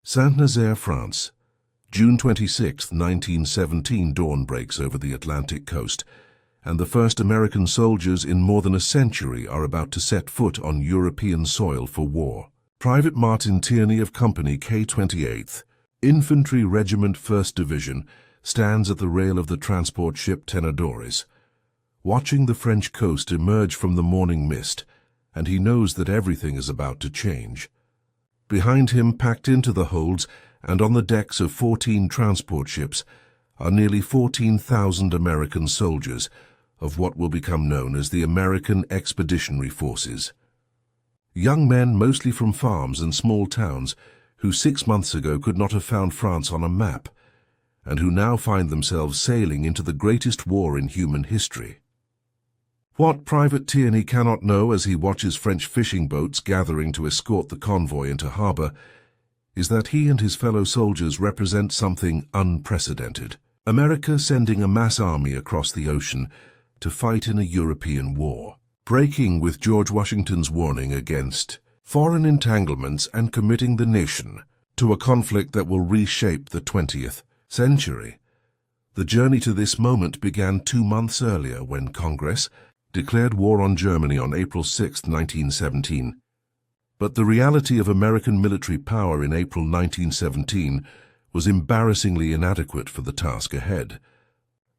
Saint-Nazaire, France. June 26, 1917, dawn breaks over the Atlantic coast, and the first American soldiers in more than a century are about to set foot on European soil for war. Private Martin Tierney of Company K-28th, Infantry Regiment 1st Division, stands at the rail of the transport ship Tenadores, watching the French coast emerge from the morning mist, and he knows that everything is about to change. Behind him, packed into the holds and on the decks of 14 transport ships, are nearly 14,000 American soldiers of what will become known as the American Expeditionary Forces. Young men mostly from farms and small towns who 6 months ago could not have found France on a map, and who now find themselves sailing into the greatest war in human history. What Private Tierney cannot know as he watches French fishing boats gathering to escort the convoy into harbor is that he and his fellow soldiers represent something unprecedented. America sending a mass army across the ocean to fight in a European war, breaking with George Washington's warning against foreign entanglements and committing the nation to a conflict that will reshape the 20th century. The journey to this moment began 2 months earlier when Congress declared war on Germany on April 6, 1917. But the reality of American military power in April 1917 was embarrassingly inadequate for the task ahead.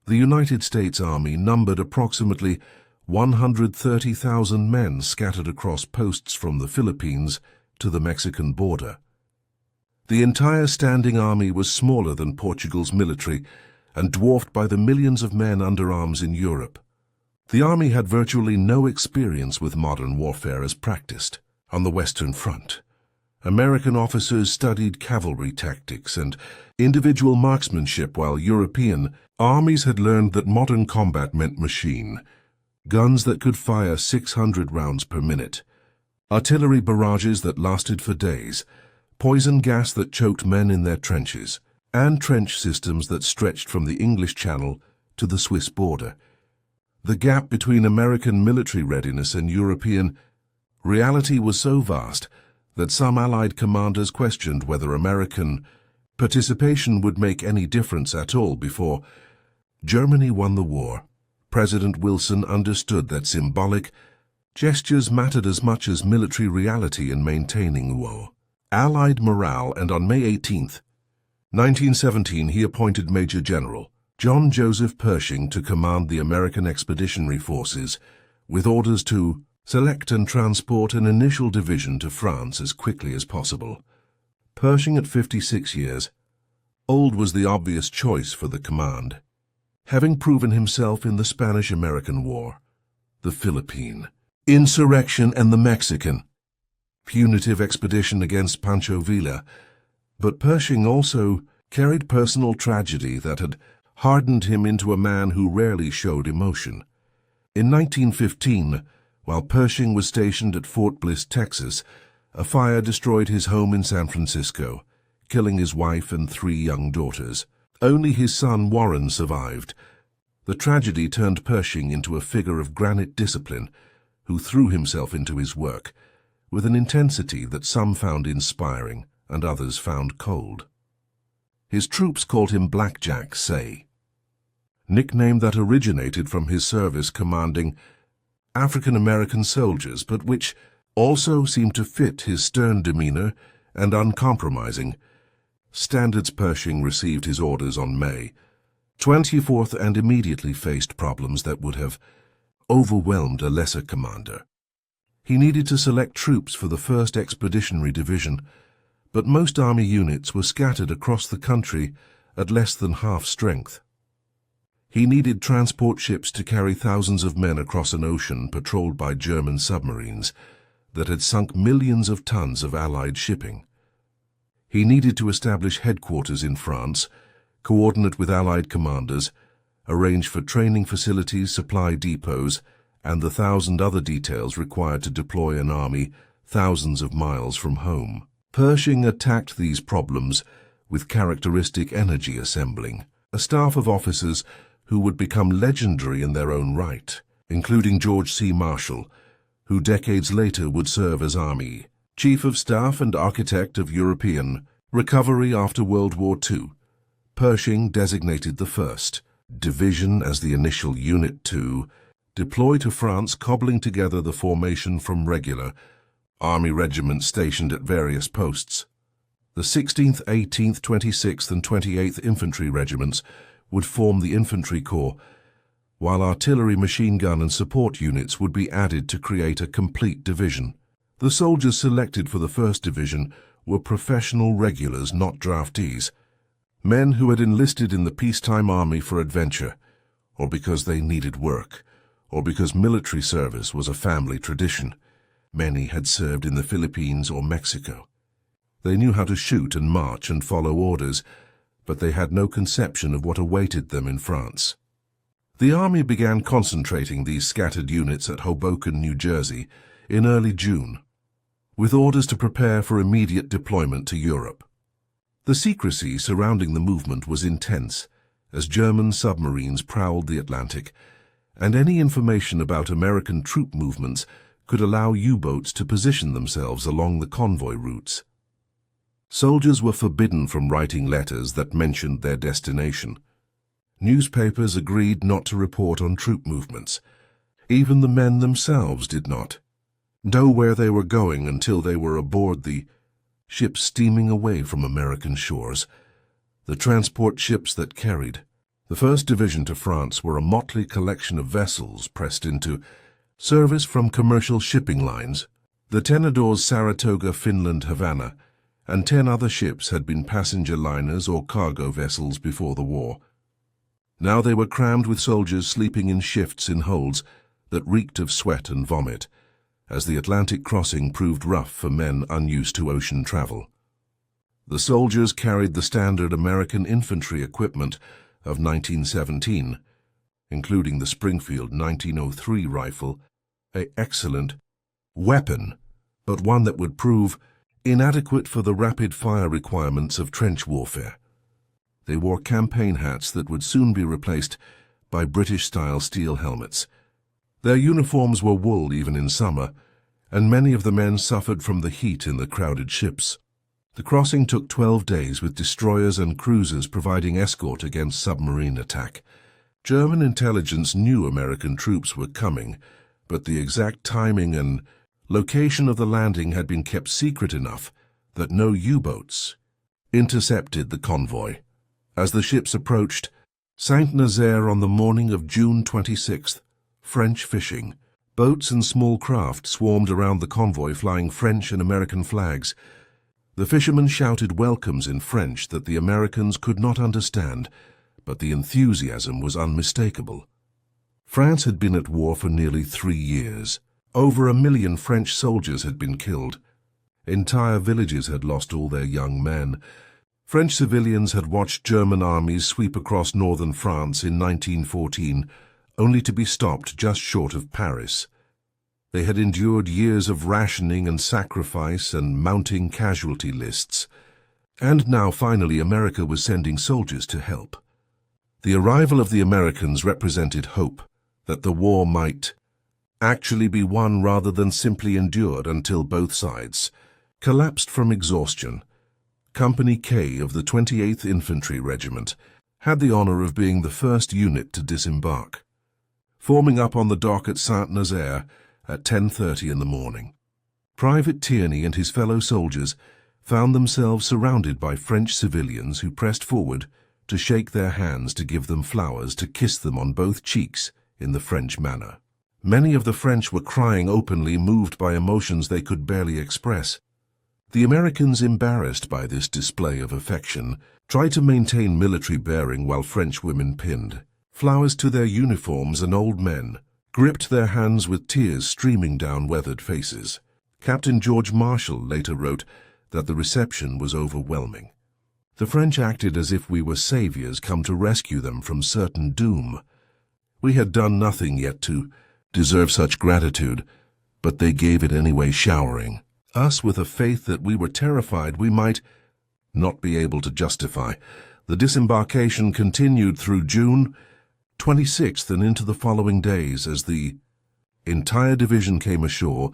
The United States Army numbered approximately 130,000 men scattered across posts from the Philippines to the Mexican border. The entire standing army was smaller than Portugal's military and dwarfed by the millions of men under arms in Europe. The army had virtually no experience with modern warfare as practiced on the Western Front. American officers studied cavalry tactics and individual marksmanship, while European armies had learned that modern combat meant machine, guns that could fire 600 rounds per minute, artillery barrages that lasted for days, poison gas that choked men in their trenches, and trench systems that stretched from the English Channel to the Swiss border. The gap between American military readiness and European reality was so vast that some Allied commanders questioned whether American participation would make any difference at all. Before Germany won the war, President Wilson understood that symbolic gestures mattered as much as military reality in maintaining war. Allied morale, and on May 18, 1917, he appointed Major General John Joseph Pershing to command the American Expeditionary Forces, with orders to select and transport an initial division to France as quickly as possible. Pershing, at 56 years old, was the obvious choice for the command, having proven himself in the Spanish-American War, the Philippine insurrection, and the Mexican punitive expedition against Pancho Villa. But Pershing also carried personal tragedy that had hardened him into a man who rarely showed emotion. In 1915, while Pershing was stationed at Fort Bliss, Texas, a fire destroyed his home in San Francisco, killing his wife and 3 young daughters. Only his son Warren survived. The tragedy turned Pershing into a figure of granite discipline who threw himself into his work with an intensity that some found inspiring and others found cold. His troops called him Blackjack Say, nickname that originated from his service commanding African-American soldiers, but which also seemed to fit his stern demeanor and uncompromising standards. Pershing received his orders on May 24th and immediately faced problems that would have overwhelmed a lesser commander. He needed to select troops for the 1st Expeditionary Division, but most army units were scattered across the country at less than half strength. He needed transport ships to carry thousands of men across an ocean patrolled by German submarines that had sunk millions of tons of Allied shipping. He needed to establish headquarters in France, coordinate with Allied commanders, arrange for training facilities, supply depots, and the 1,000 other details required to deploy an army thousands of miles from home. Pershing attacked these problems with characteristic energy, assembling a staff of officers who would become legendary in their own right, including George C. Marshall, who decades later would serve as Army Chief of Staff and architect of European Recovery after World War II. Pershing designated the 1st Division as the initial Unit 2, deploy to France, cobbling together the formation from regular Army regiments stationed at various posts. The 16th, 18th, 26th and 28th Infantry Regiments would form the Infantry Corps, while artillery, machine gun and support units would be added to create a complete division. The soldiers selected for the 1st Division were professional regulars, not draftees, men who had enlisted in the peacetime army for adventure, or because they needed work, or because military service was a family tradition. Many had served in the Philippines or Mexico. They knew how to shoot and march and follow orders, but they had no conception of what awaited them in France. The Army began concentrating these scattered units at Hoboken, New Jersey, in early June, with orders to prepare for immediate deployment to Europe. The secrecy surrounding the movement was intense, as German submarines prowled the Atlantic, and any information about American troop movements could allow U-boats to position themselves along the convoy routes. Soldiers were forbidden from writing letters that mentioned their destination. Newspapers agreed not to report on troop movements. Even the men themselves did not know where they were going until they were aboard the ships steaming away from American shores, the transport ships that carried the 1st Division to France were a motley collection of vessels pressed into service from commercial shipping lines. The Tenedor's Saratoga, Finland, Havana, and 10 other ships had been passenger liners or cargo vessels before the war. Now they were crammed with soldiers sleeping in shifts in holds that reeked of sweat and vomit, as the Atlantic crossing proved rough for men unused to ocean travel. The soldiers carried the standard American infantry equipment of 1917, including the Springfield 1903 rifle, an excellent weapon, but one that would prove inadequate for the rapid-fire requirements of trench warfare. They wore campaign hats that would soon be replaced by British-style steel helmets. Their uniforms were wool even in summer, and many of the men suffered from the heat in the crowded ships. The crossing took 12 days, with destroyers and cruisers providing escort against submarine attack. German intelligence knew American troops were coming, but the exact timing and location of the landing had been kept secret enough that no U-boats intercepted the convoy. As the ships approached Saint-Nazaire on the morning of June 26th, French fishing boats and small craft swarmed around the convoy flying French and American flags. The fishermen shouted welcomes in French that the Americans could not understand, but the enthusiasm was unmistakable. France had been at war for nearly 3 years. Over 1 million French soldiers had been killed. Entire villages had lost all their young men. French civilians had watched German armies sweep across northern France in 1914, only to be stopped just short of Paris. They had endured years of rationing and sacrifice and mounting casualty lists. And now, finally, America was sending soldiers to help. The arrival of the Americans represented hope that the war might actually be won rather than simply endured until both sides collapsed from exhaustion. Company K of the 28th Infantry Regiment had the honor of being the first unit to disembark, forming up on the dock at Saint-Nazaire at 10:30 in the morning. Private Tierney and his fellow soldiers found themselves surrounded by French civilians who pressed forward to shake their hands, to give them flowers, to kiss them on both cheeks in the French manner. Many of the French were crying openly, moved by emotions they could barely express. The Americans, embarrassed by this display of affection, tried to maintain military bearing while French women pinned flowers to their uniforms and old men gripped their hands with tears streaming down weathered faces. Captain George Marshall later wrote that the reception was overwhelming. The French acted as if we were saviors come to rescue them from certain doom. We had done nothing yet to deserve such gratitude, but they gave it anyway, showering us with a faith that we were terrified we might not be able to justify. The disembarkation continued through June 26th and into the following days as the entire division came ashore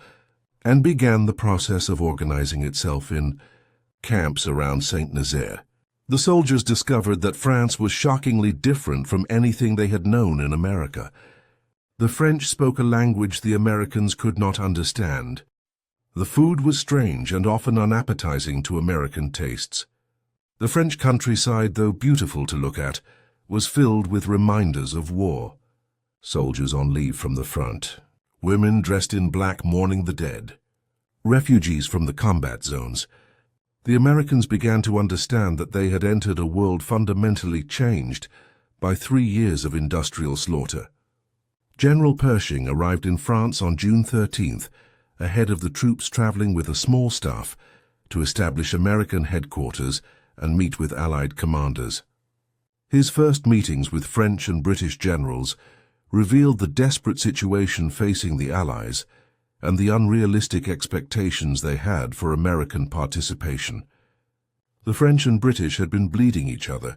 and began the process of organizing itself in camps around Saint-Nazaire. The soldiers discovered that France was shockingly different from anything they had known in America. The French spoke a language the Americans could not understand. The food was strange and often unappetizing to American tastes. The French countryside, though beautiful to look at, was filled with reminders of war. Soldiers on leave from the front, women dressed in black mourning the dead, refugees from the combat zones. The Americans began to understand that they had entered a world fundamentally changed by 3 years of industrial slaughter. General Pershing arrived in France on June 13th, ahead of the troops traveling with a small staff to establish American headquarters and meet with Allied commanders. His first meetings with French and British generals revealed the desperate situation facing the Allies and the unrealistic expectations they had for American participation. The French and British had been bleeding each other,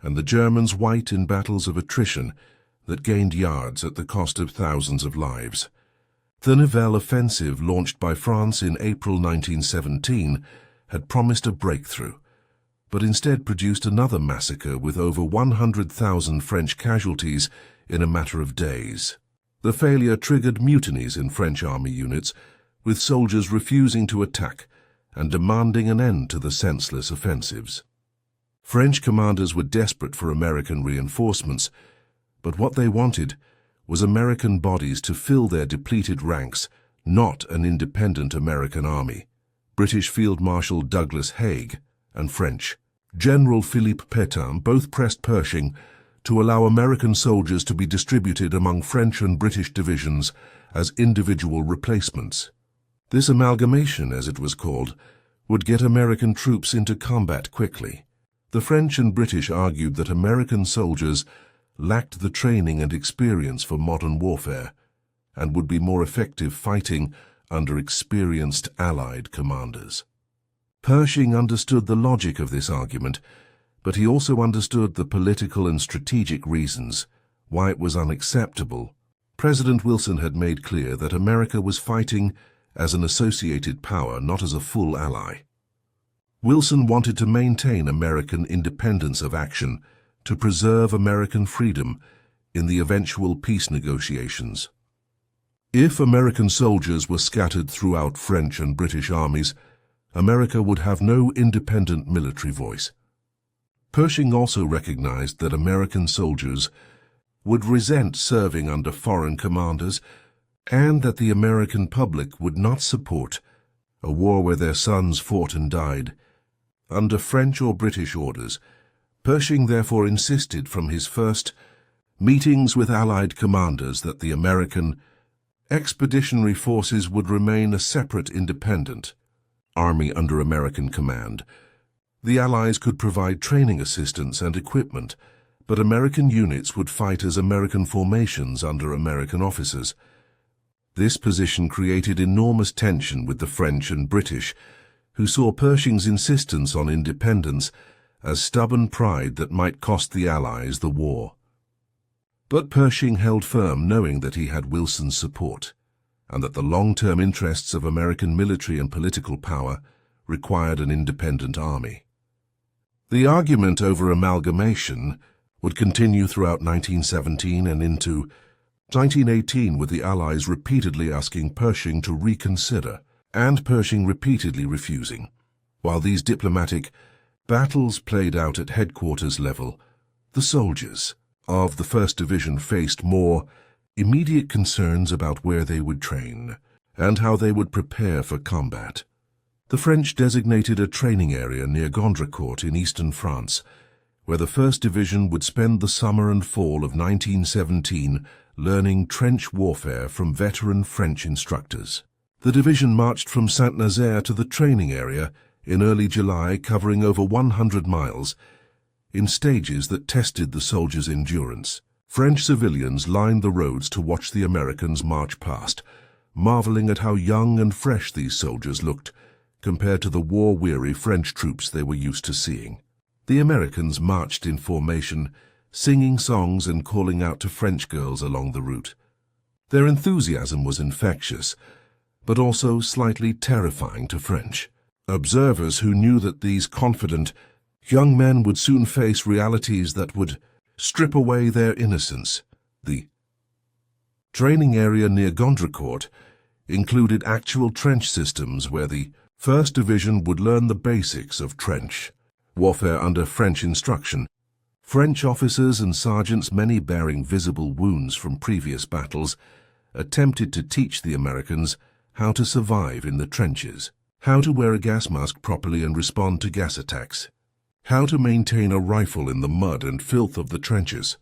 and the Germans white in battles of attrition that gained yards at the cost of thousands of lives. The Nivelle offensive, launched by France in April 1917, had promised a breakthrough, but instead produced another massacre with over 100,000 French casualties in a matter of days. The failure triggered mutinies in French army units, with soldiers refusing to attack and demanding an end to the senseless offensives. French commanders were desperate for American reinforcements, but what they wanted was American bodies to fill their depleted ranks, not an independent American army. British Field Marshal Douglas Haig and French General Philippe Pétain both pressed Pershing to allow American soldiers to be distributed among French and British divisions as individual replacements. This amalgamation, as it was called, would get American troops into combat quickly. The French and British argued that American soldiers lacked the training and experience for modern warfare and would be more effective fighting under experienced Allied commanders. Pershing understood the logic of this argument, but he also understood the political and strategic reasons why it was unacceptable. President Wilson had made clear that America was fighting as an associated power, not as a full ally. Wilson wanted to maintain American independence of action to preserve American freedom in the eventual peace negotiations. If American soldiers were scattered throughout French and British armies, America would have no independent military voice. Pershing also recognized that American soldiers would resent serving under foreign commanders and that the American public would not support a war where their sons fought and died under French or British orders. Pershing therefore insisted from his first meetings with Allied commanders that the American expeditionary forces would remain a separate independent army under American command. The Allies could provide training assistance and equipment, but American units would fight as American formations under American officers. This position created enormous tension with the French and British, who saw Pershing's insistence on independence as stubborn pride that might cost the Allies the war. But Pershing held firm, knowing that he had Wilson's support, and that the long-term interests of American military and political power required an independent army. The argument over amalgamation would continue throughout 1917 and into 1918, with the Allies repeatedly asking Pershing to reconsider, and Pershing repeatedly refusing. While these diplomatic battles played out at headquarters level, the soldiers of the 1st Division faced more immediate concerns about where they would train and how they would prepare for combat. The French designated a training area near Gondrecourt in eastern France, where the 1st Division would spend the summer and fall of 1917 learning trench warfare from veteran French instructors. The division marched from Saint-Nazaire to the training area in early July, covering over 100 miles, in stages that tested the soldiers' endurance. French civilians lined the roads to watch the Americans march past, marveling at how young and fresh these soldiers looked compared to the war-weary French troops they were used to seeing. The Americans marched in formation, singing songs and calling out to French girls along the route. Their enthusiasm was infectious, but also slightly terrifying to French. Observers who knew that these confident young men would soon face realities that would strip away their innocence. The training area near Gondrecourt included actual trench systems where the 1st Division would learn the basics of trench warfare under French instruction. French officers and sergeants, many bearing visible wounds from previous battles, attempted to teach the Americans how to survive in the trenches, how to wear a gas mask properly and respond to gas attacks, how to maintain a rifle in the mud and filth of the trenches,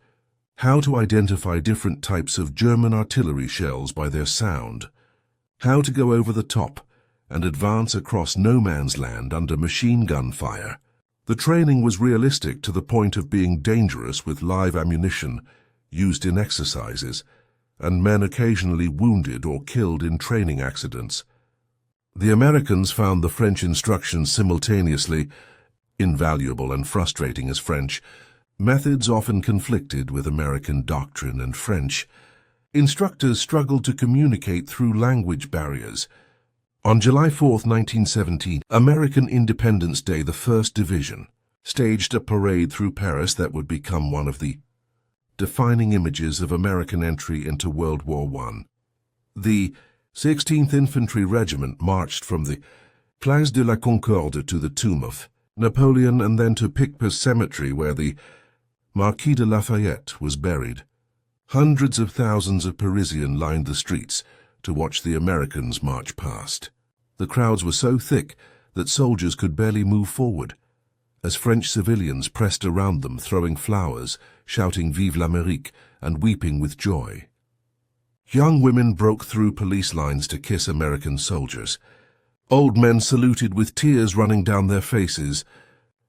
how to identify different types of German artillery shells by their sound, how to go over the top and advance across no man's land under machine gun fire. The training was realistic to the point of being dangerous, with live ammunition used in exercises, and men occasionally wounded or killed in training accidents. The Americans found the French instruction simultaneously invaluable and frustrating as French methods often conflicted with American doctrine, and French instructors struggled to communicate through language barriers. On July 4, 1917, American Independence Day, the 1st Division staged a parade through Paris that would become one of the defining images of American entry into World War I. The 16th Infantry Regiment marched from the Place de la Concorde to the tomb of Napoleon and then to Picpus Cemetery, where the Marquis de Lafayette was buried. Hundreds of thousands of Parisians lined the streets to watch the Americans march past. The crowds were so thick that soldiers could barely move forward, as French civilians pressed around them, throwing flowers, shouting "Vive l'Amérique" and weeping with joy. Young women broke through police lines to kiss American soldiers. Old men saluted with tears running down their faces.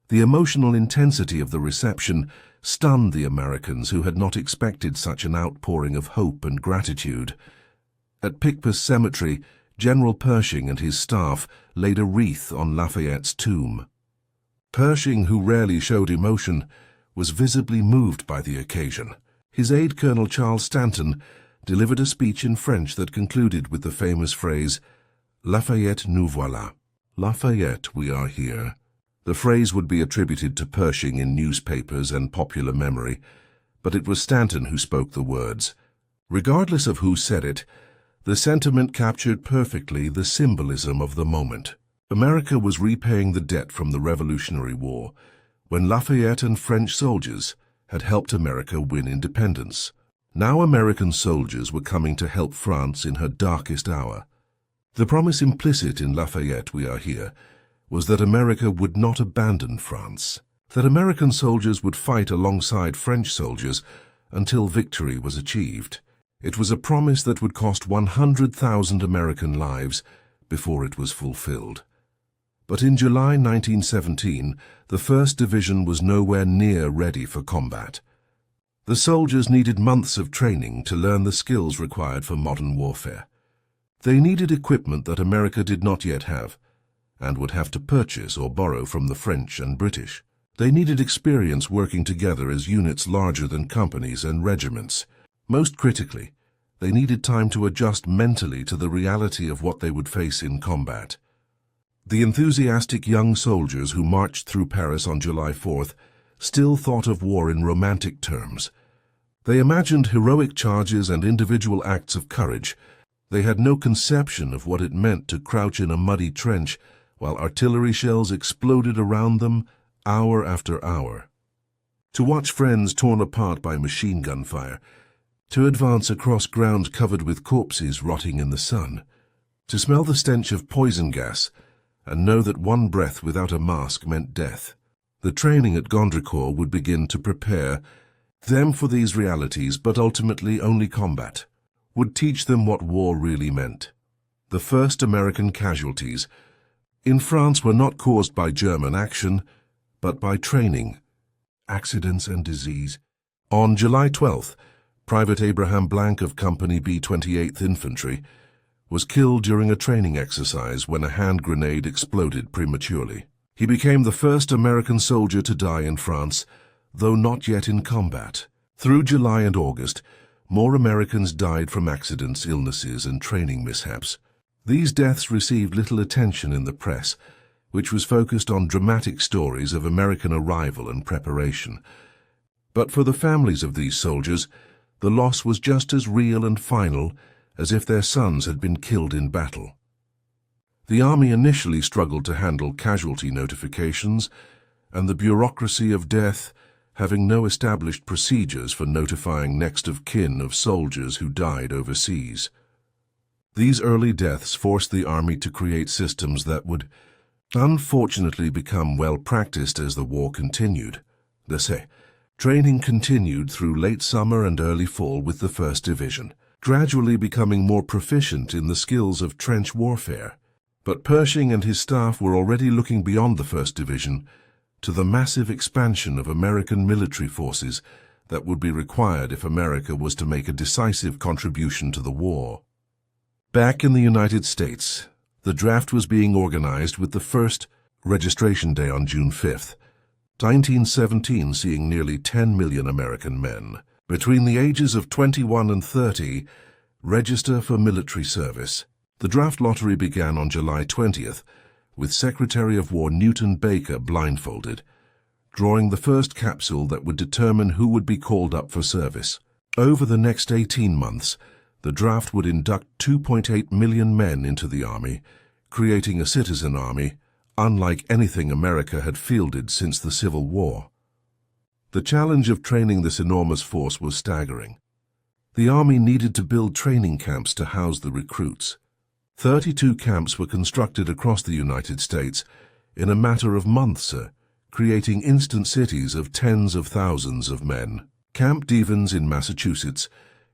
The emotional intensity of the reception stunned the Americans, who had not expected such an outpouring of hope and gratitude. At Picpus Cemetery, General Pershing and his staff laid a wreath on Lafayette's tomb. Pershing, who rarely showed emotion, was visibly moved by the occasion. His aide, Colonel Charles Stanton, delivered a speech in French that concluded with the famous phrase, "Lafayette, nous voilà." Lafayette, we are here. The phrase would be attributed to Pershing in newspapers and popular memory, but it was Stanton who spoke the words. Regardless of who said it, the sentiment captured perfectly the symbolism of the moment. America was repaying the debt from the Revolutionary War, when Lafayette and French soldiers had helped America win independence. Now American soldiers were coming to help France in her darkest hour. The promise implicit in Lafayette, we are here, was that America would not abandon France, that American soldiers would fight alongside French soldiers until victory was achieved. It was a promise that would cost 100,000 American lives before it was fulfilled. But in July 1917, the 1st Division was nowhere near ready for combat. The soldiers needed months of training to learn the skills required for modern warfare. They needed equipment that America did not yet have, and would have to purchase or borrow from the French and British. They needed experience working together as units larger than companies and regiments. Most critically, they needed time to adjust mentally to the reality of what they would face in combat. The enthusiastic young soldiers who marched through Paris on July 4th still thought of war in romantic terms. They imagined heroic charges and individual acts of courage. They had no conception of what it meant to crouch in a muddy trench while artillery shells exploded around them hour after hour. To watch friends torn apart by machine gun fire, to advance across ground covered with corpses rotting in the sun, to smell the stench of poison gas and know that one breath without a mask meant death. The training at Gondrecourt would begin to prepare them for these realities, but ultimately only combat would teach them what war really meant. The first American casualties in France were not caused by German action, but by training, accidents and disease. On July 12th, Private Abraham Blank of Company B 28th Infantry was killed during a training exercise when a hand grenade exploded prematurely. He became the first American soldier to die in France, though not yet in combat. Through July and August, more Americans died from accidents, illnesses, and training mishaps. These deaths received little attention in the press, which was focused on dramatic stories of American arrival and preparation. But for the families of these soldiers, the loss was just as real and final as if their sons had been killed in battle. The army initially struggled to handle casualty notifications and the bureaucracy of death, having no established procedures for notifying next of kin of soldiers who died overseas. These early deaths forced the army to create systems that would unfortunately become well practiced as the war continued. Training continued through late summer and early fall with the 1st Division, gradually becoming more proficient in the skills of trench warfare. But Pershing and his staff were already looking beyond the 1st Division to the massive expansion of American military forces that would be required if America was to make a decisive contribution to the war. Back in the United States, the draft was being organized with the first registration day on June 5th, 1917, seeing nearly 10 million American men between the ages of 21 and 30 register for military service. The draft lottery began on July 20th, with Secretary of War Newton Baker blindfolded, drawing the first capsule that would determine who would be called up for service. Over the next 18 months, the draft would induct 2.8 million men into the army, creating a citizen army unlike anything America had fielded since the Civil War. The challenge of training this enormous force was staggering. The army needed to build training camps to house the recruits. 32 camps were constructed across the United States in a matter of months, creating instant cities of tens of thousands of men. Camp Devens in Massachusetts,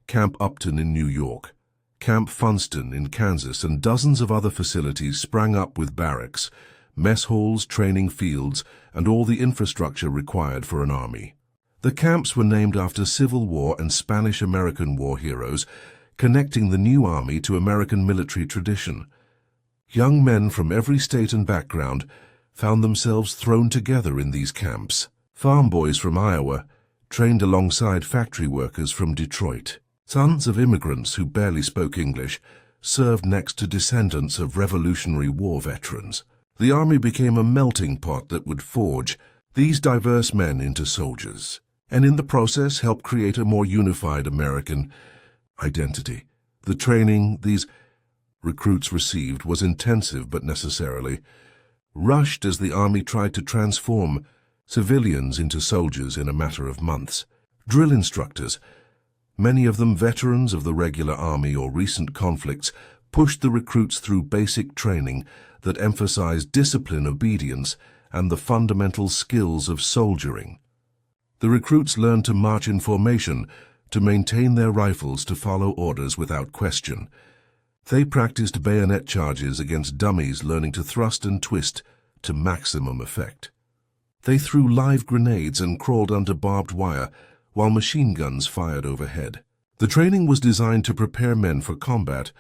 Camp Upton in New York, Camp Funston in Kansas, and dozens of other facilities sprang up with barracks, mess halls, training fields, and all the infrastructure required for an army. The camps were named after Civil War and Spanish-American War heroes, connecting the new army to American military tradition. Young men from every state and background found themselves thrown together in these camps. Farm boys from Iowa trained alongside factory workers from Detroit. Sons of immigrants who barely spoke English served next to descendants of Revolutionary War veterans. The army became a melting pot that would forge these diverse men into soldiers, and in the process help create a more unified American identity. The training these recruits received was intensive but necessarily rushed as the army tried to transform civilians into soldiers in a matter of months. Drill instructors, many of them veterans of the regular army or recent conflicts, pushed the recruits through basic training that emphasized discipline, obedience, and the fundamental skills of soldiering. The recruits learned to march in formation, to maintain their rifles, to follow orders without question. They practiced bayonet charges against dummies, learning to thrust and twist to maximum effect. They threw live grenades and crawled under barbed wire while machine guns fired overhead. The training was designed to prepare men for combat,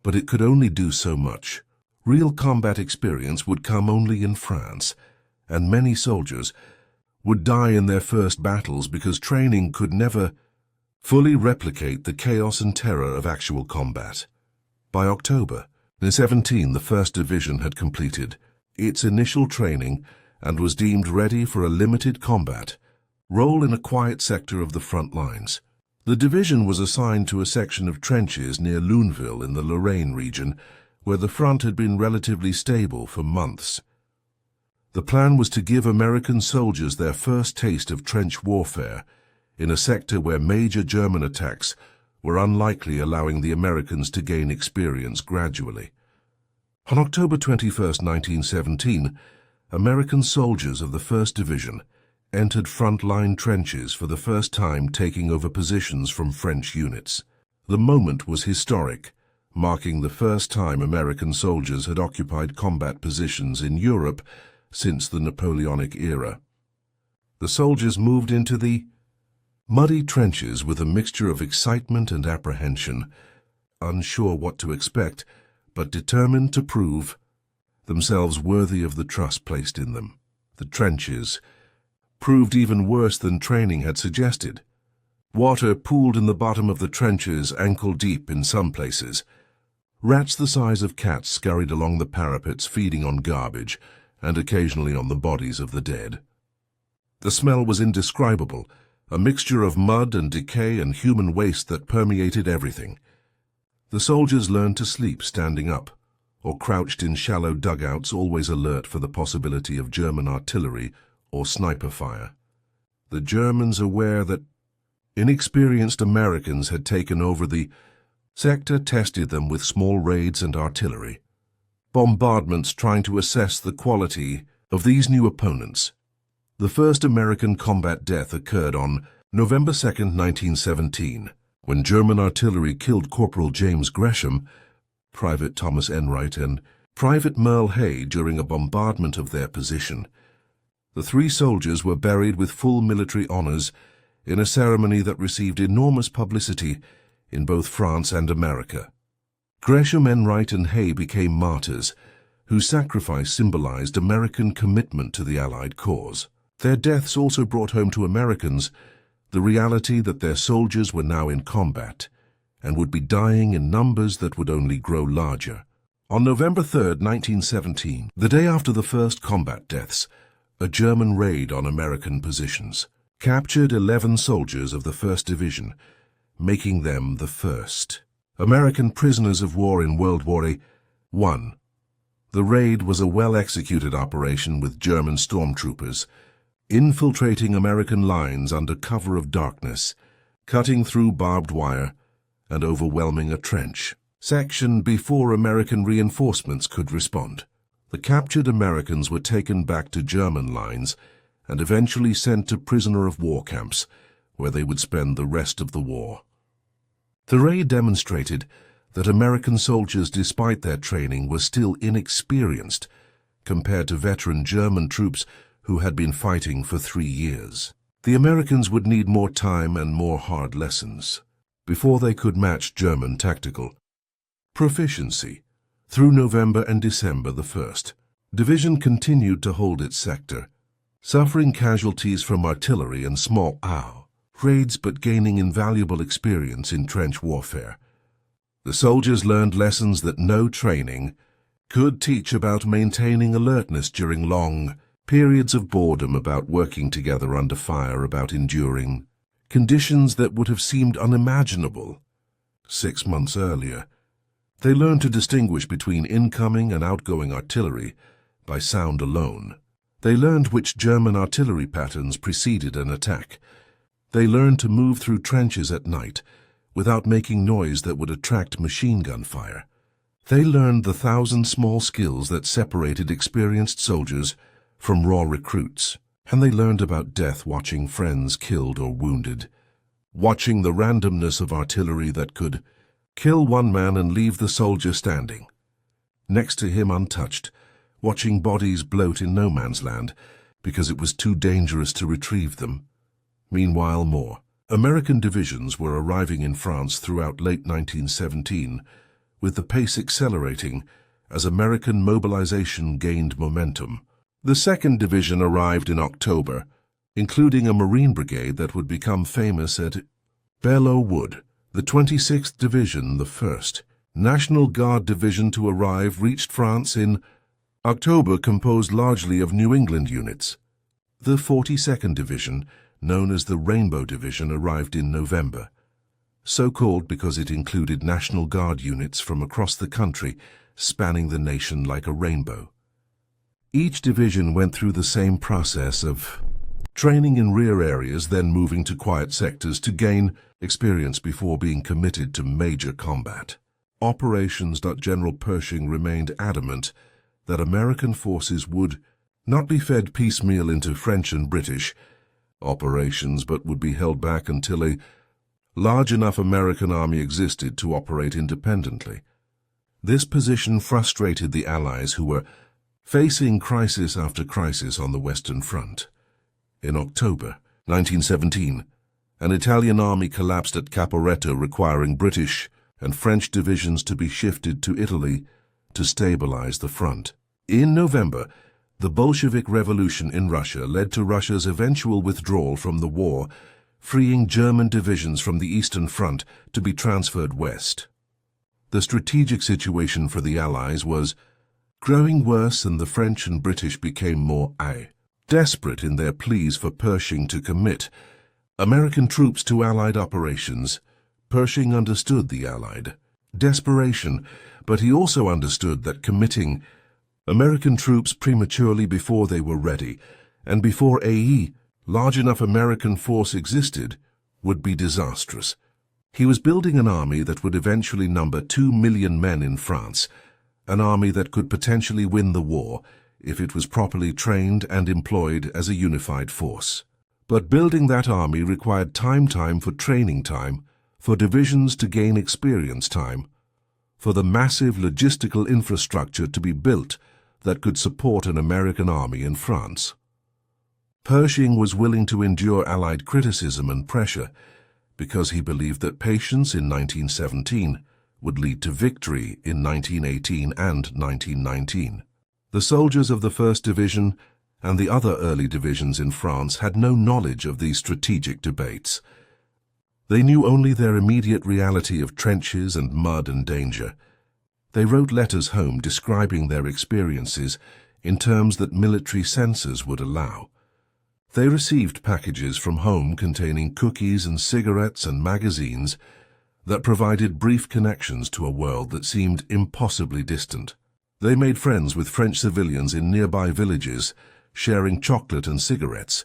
but it could only do so much. Real combat experience would come only in France, and many soldiers would die in their first battles because training could never fully replicate the chaos and terror of actual combat. By October 17, the 1st Division had completed its initial training and was deemed ready for a limited combat role in a quiet sector of the front lines. The division was assigned to a section of trenches near Luneville in the Lorraine region, where the front had been relatively stable for months. The plan was to give American soldiers their first taste of trench warfare in a sector where major German attacks were unlikely, allowing the Americans to gain experience gradually. On October 21, 1917, American soldiers of the 1st Division entered front-line trenches for the first time, taking over positions from French units. The moment was historic, marking the first time American soldiers had occupied combat positions in Europe since the Napoleonic era. The soldiers moved into the muddy trenches with a mixture of excitement and apprehension, unsure what to expect, but determined to prove themselves worthy of the trust placed in them. The trenches proved even worse than training had suggested. Water pooled in the bottom of the trenches ankle-deep in some places. Rats the size of cats scurried along the parapets, feeding on garbage, and occasionally on the bodies of the dead. The smell was indescribable, a mixture of mud and decay and human waste that permeated everything. The soldiers learned to sleep standing up, or crouched in shallow dugouts, always alert for the possibility of German artillery or sniper fire. The Germans, aware that inexperienced Americans had taken over the sector, tested them with small raids and artillery. Bombardments trying to assess the quality of these new opponents. The first American combat death occurred on November 2, 1917, when German artillery killed Corporal James Gresham, Private Thomas Enright, and Private Merle Hay during a bombardment of their position. The three soldiers were buried with full military honors in a ceremony that received enormous publicity in both France and America. Gresham, Enright, and Hay became martyrs, whose sacrifice symbolized American commitment to the Allied cause. Their deaths also brought home to Americans the reality that their soldiers were now in combat and would be dying in numbers that would only grow larger. On November 3, 1917, the day after the first combat deaths, a German raid on American positions captured 11 soldiers of the 1st Division, making them the first American prisoners of war in World War I. The raid was a well-executed operation with German stormtroopers infiltrating American lines under cover of darkness, cutting through barbed wire and overwhelming a trench section before American reinforcements could respond. The captured Americans were taken back to German lines and eventually sent to prisoner-of-war camps, where they would spend the rest of the war. The raid demonstrated that American soldiers, despite their training, were still inexperienced compared to veteran German troops who had been fighting for 3 years. The Americans would need more time and more hard lessons before they could match German tactical proficiency. Through November and December, the 1st Division continued to hold its sector, suffering casualties from artillery and small raids but gaining invaluable experience in trench warfare. The soldiers learned lessons that no training could teach about maintaining alertness during long periods of boredom, about working together under fire, about enduring conditions that would have seemed unimaginable 6 months earlier. They learned to distinguish between incoming and outgoing artillery by sound alone. They learned which German artillery patterns preceded an attack. They learned to move through trenches at night without making noise that would attract machine gun fire. They learned the 1,000 small skills that separated experienced soldiers from raw recruits. And they learned about death, watching friends killed or wounded, watching the randomness of artillery that could kill one man and leave the soldier standing next to him untouched, watching bodies bloat in no man's land because it was too dangerous to retrieve them. Meanwhile, more American divisions were arriving in France throughout late 1917, with the pace accelerating as American mobilization gained momentum. The 2nd Division arrived in October, including a Marine brigade that would become famous at Belleau Wood. The 26th Division, the 1st National Guard Division to arrive, reached France in October, composed largely of New England units. The 42nd Division, known as the Rainbow Division, arrived in November, so called because it included National Guard units from across the country, spanning the nation like a rainbow. Each division went through the same process of training in rear areas, then moving to quiet sectors to gain experience before being committed to major combat operations. General Pershing remained adamant that American forces would not be fed piecemeal into French and British operations, but would be held back until a large enough American army existed to operate independently. This position frustrated the Allies, who were facing crisis after crisis on the Western Front. In October 1917, an Italian army collapsed at Caporetto, requiring British and French divisions to be shifted to Italy to stabilize the front. In November, the Bolshevik Revolution in Russia led to Russia's eventual withdrawal from the war, freeing German divisions from the Eastern Front to be transferred west. The strategic situation for the Allies was growing worse, and the French and British became more desperate in their pleas for Pershing to commit American troops to Allied operations. Pershing understood the Allied desperation, but he also understood that committing American troops prematurely before they were ready, and before a large enough American force existed, would be disastrous. He was building an army that would eventually number 2 million men in France, an army that could potentially win the war if it was properly trained and employed as a unified force. But building that army required time for training time, for divisions to gain experience time, for the massive logistical infrastructure to be built that could support an American army in France. Pershing was willing to endure Allied criticism and pressure because he believed that patience in 1917 would lead to victory in 1918 and 1919. The soldiers of the 1st Division and the other early divisions in France had no knowledge of these strategic debates. They knew only their immediate reality of trenches and mud and danger. They wrote letters home describing their experiences in terms that military censors would allow. They received packages from home containing cookies and cigarettes and magazines that provided brief connections to a world that seemed impossibly distant. They made friends with French civilians in nearby villages, sharing chocolate and cigarettes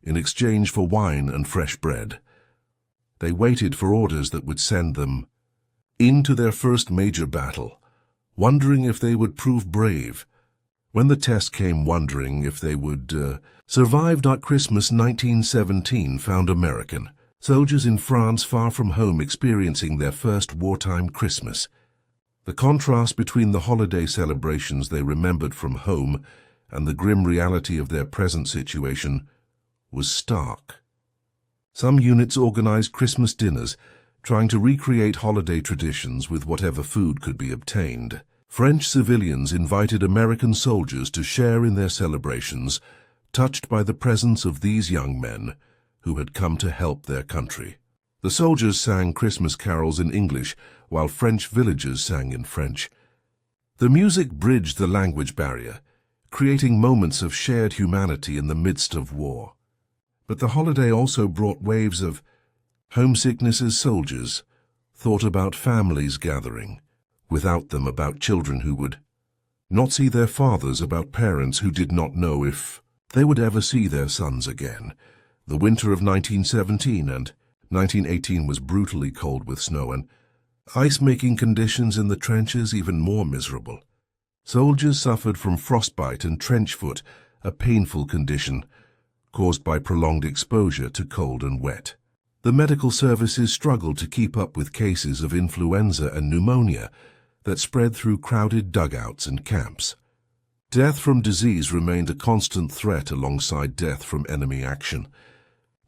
in exchange for wine and fresh bread. They waited for orders that would send them into their first major battle, wondering if they would prove brave. When the test came, wondering if they would survive. Christmas 1917 found American soldiers in France far from home experiencing their first wartime Christmas. The contrast between the holiday celebrations they remembered from home and the grim reality of their present situation was stark. Some units organized Christmas dinners, trying to recreate holiday traditions with whatever food could be obtained. French civilians invited American soldiers to share in their celebrations, touched by the presence of these young men who had come to help their country. The soldiers sang Christmas carols in English, while French villagers sang in French. The music bridged the language barrier, creating moments of shared humanity in the midst of war. But the holiday also brought waves of homesickness as soldiers thought about families gathering without them, about children who would not see their fathers, about parents who did not know if they would ever see their sons again. The winter of 1917 and 1918 was brutally cold with snow and ice, making conditions in the trenches even more miserable. Soldiers suffered from frostbite and trench foot, a painful condition caused by prolonged exposure to cold and wet. The medical services struggled to keep up with cases of influenza and pneumonia that spread through crowded dugouts and camps. Death from disease remained a constant threat alongside death from enemy action.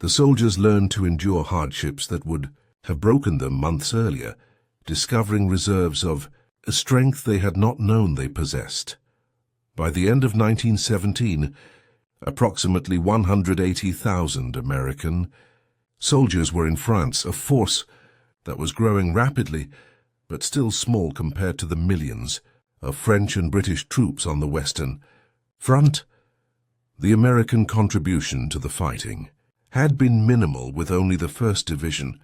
The soldiers learned to endure hardships that would have broken them months earlier, discovering reserves of a strength they had not known they possessed. By the end of 1917, approximately 180,000 American soldiers were in France, a force that was growing rapidly but still small compared to the millions of French and British troops on the Western Front. The American contribution to the fighting had been minimal, with only the 1st Division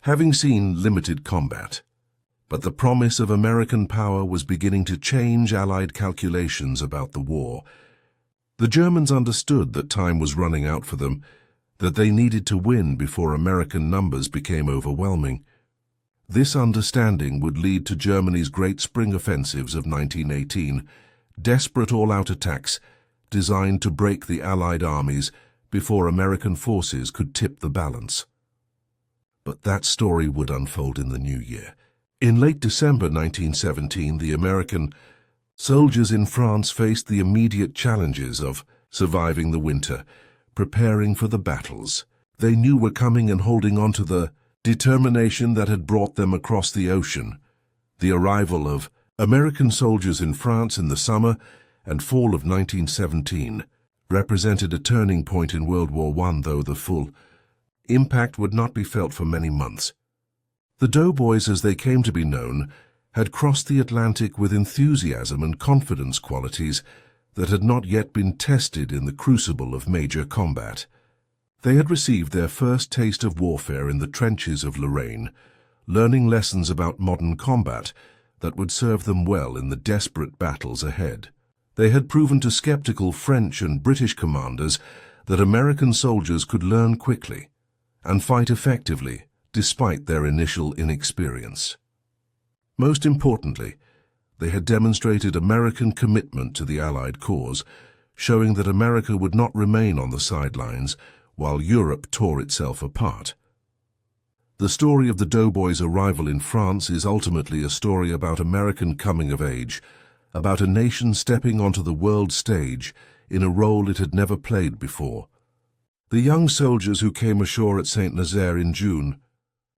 having seen limited combat. But the promise of American power was beginning to change Allied calculations about the war. The Germans understood that time was running out for them, that they needed to win before American numbers became overwhelming. This understanding would lead to Germany's Great Spring Offensives of 1918, desperate all-out attacks designed to break the Allied armies before American forces could tip the balance. But that story would unfold in the new year. In late December 1917, the American soldiers in France faced the immediate challenges of surviving the winter, preparing for the battles they knew were coming, and holding on to the determination that had brought them across the ocean. The arrival of American soldiers in France in the summer and fall of 1917 represented a turning point in World War I, though the full impact would not be felt for many months. The Doughboys, as they came to be known, had crossed the Atlantic with enthusiasm and confidence, qualities that had not yet been tested in the crucible of major combat. They had received their first taste of warfare in the trenches of Lorraine, learning lessons about modern combat that would serve them well in the desperate battles ahead. They had proven to skeptical French and British commanders that American soldiers could learn quickly and fight effectively despite their initial inexperience. Most importantly, they had demonstrated American commitment to the Allied cause, showing that America would not remain on the sidelines while Europe tore itself apart. The story of the Doughboys' arrival in France is ultimately a story about American coming of age, about a nation stepping onto the world stage in a role it had never played before. The young soldiers who came ashore at Saint-Nazaire in June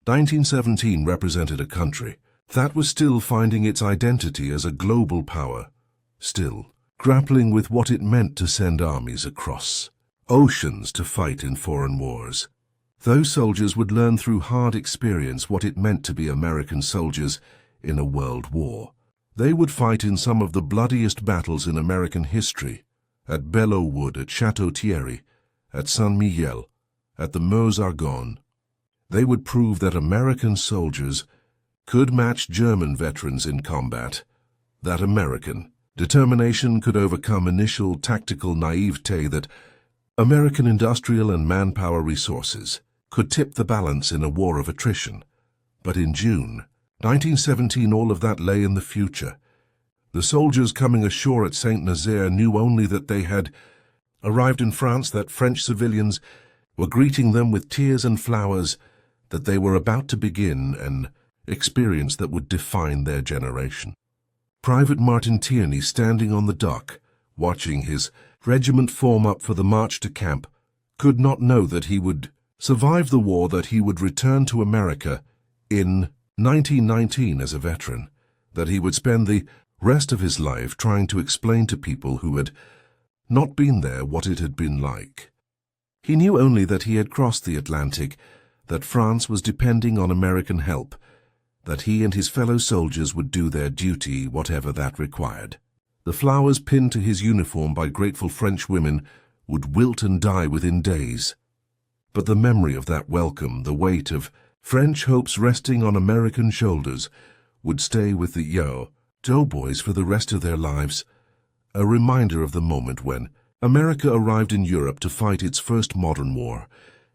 1917 represented a country that was still finding its identity as a global power, still grappling with what it meant to send armies across oceans to fight in foreign wars. Those soldiers would learn through hard experience what it meant to be American soldiers in a world war. They would fight in some of the bloodiest battles in American history, at Belleau Wood, at Château-Thierry, at Saint-Mihiel, at the Meuse-Argonne. They would prove that American soldiers could match German veterans in combat, that American determination could overcome initial tactical naivete, that American industrial and manpower resources could tip the balance in a war of attrition. But in June 1917, all of that lay in the future. The soldiers coming ashore at Saint-Nazaire knew only that they had arrived in France, that French civilians were greeting them with tears and flowers, that they were about to begin an experience that would define their generation. Private Martin Tierney, standing on the dock, watching his regiment form up for the march to camp, could not know that he would survive the war, that he would return to America in 1919 as a veteran, that he would spend the rest of his life trying to explain to people who had not been there what it had been like. He knew only that he had crossed the Atlantic, that France was depending on American help, that he and his fellow soldiers would do their duty, whatever that required. The flowers pinned to his uniform by grateful French women would wilt and die within days. But the memory of that welcome, the weight of French hopes resting on American shoulders, would stay with the Doughboys for the rest of their lives, a reminder of the moment when America arrived in Europe to fight its first modern war,